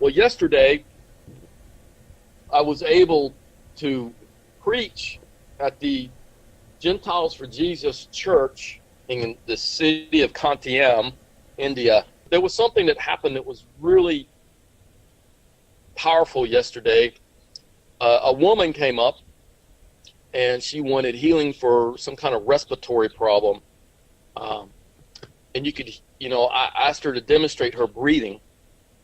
Well, yesterday I was able to preach at the Gentiles for Jesus Church in the city of Kottayam, India. There was something that happened that was really powerful yesterday. A woman came up and she wanted healing for some kind of respiratory problem. And I asked her to demonstrate her breathing.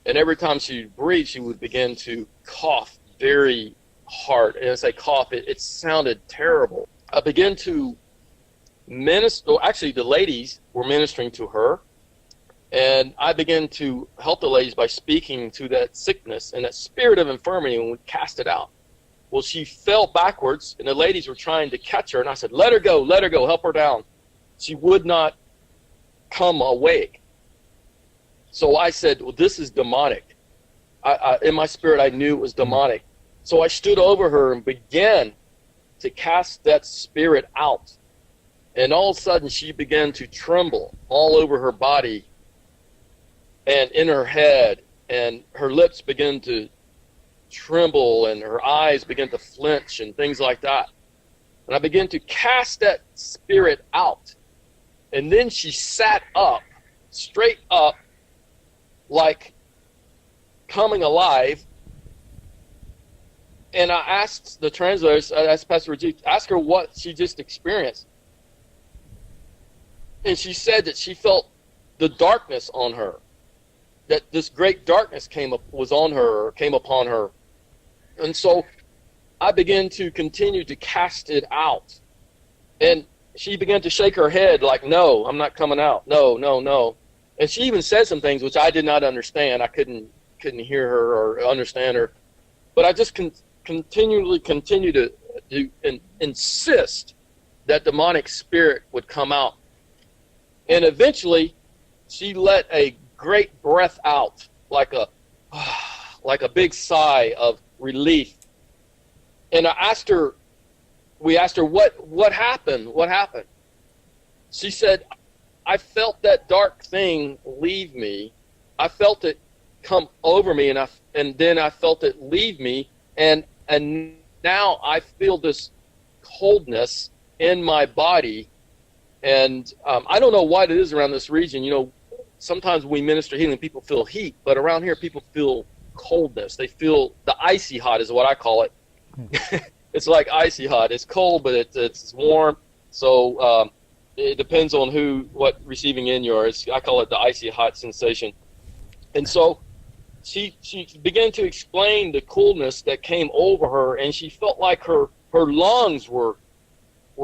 And every time she would breathe, she would begin to cough very hard. And as I cough, it sounded terrible. I began to minister. Well, actually, the ladies were ministering to her. And I began to help the ladies by speaking to that sickness and that spirit of infirmity, and we cast it out. Well, she fell backwards, and the ladies were trying to catch her. And I said, let her go, help her down. She would not come awake. So I said, well, this is demonic. In my spirit, I knew it was demonic. So I stood over her and began to cast that spirit out. And all of a sudden, she began to tremble all over her body and in her head, and her lips began to tremble, and her eyes began to flinch and things like that. And I began to cast that spirit out. And then she sat up, straight up, like coming alive. And I asked the translators, I asked Pastor Rajiv, ask her what she just experienced. And she said that she felt the darkness on her, that this great darkness came upon her. And so I began to continue to cast it out. And she began to shake her head like, no, I'm not coming out. No. And she even said some things which I did not understand. I couldn't hear her or understand her. But I just continued to insist that demonic spirit would come out. And eventually, she let a great breath out, like a big sigh of relief. And we asked her, what happened? What happened? She said, I felt that dark thing leave me. I felt it come over me, and then I felt it leave me, and now I feel this coldness in my body. And I don't know what it is around this region. You know, sometimes we minister healing, people feel heat, but around here people feel coldness. They feel the icy hot is what I call it. It's like icy hot. It's cold, but it's warm. So it depends on what receiving end you are. I call it the icy hot sensation. And so she began to explain the coolness that came over her, and she felt like her lungs were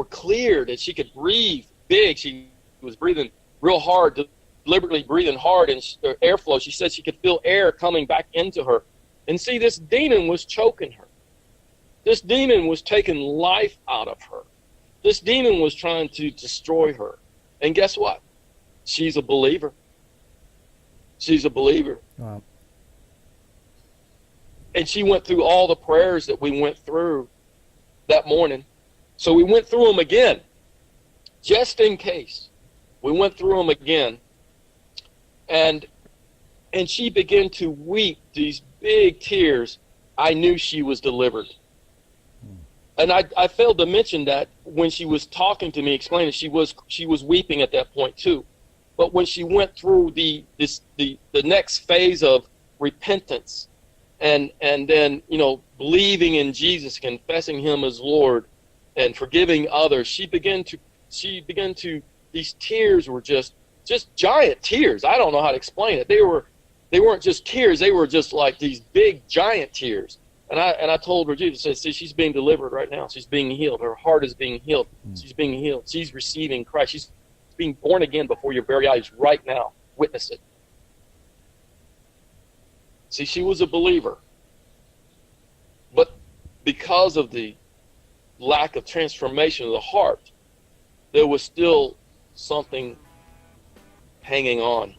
cleared and she could breathe big. She was breathing real hard, deliberately breathing hard, and airflow. She said she could feel air coming back into her. And see, this demon was choking her. This demon was taking life out of her. This demon was trying to destroy her. And guess what? She's a believer. She's a believer. Wow. And she went through all the prayers that we went through that morning. So we went through them again, just in case. We went through them again. And she began to weep these big tears. I knew she was delivered. And I failed to mention that when she was talking to me, explaining she was weeping at that point too. But when she went through the next phase of repentance and then, you know, believing in Jesus, confessing him as Lord and forgiving others, she began to these tears were just giant tears. I don't know how to explain it. They weren't just tears, they were just like these big giant tears. And I told her, Jesus said, see, she's being delivered right now. She's being healed. Her heart is being healed. She's being healed. She's receiving Christ. She's being born again before your very eyes right now. Witness it. See, she was a believer. But because of the lack of transformation of the heart, there was still something hanging on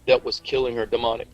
that was killing her demonic.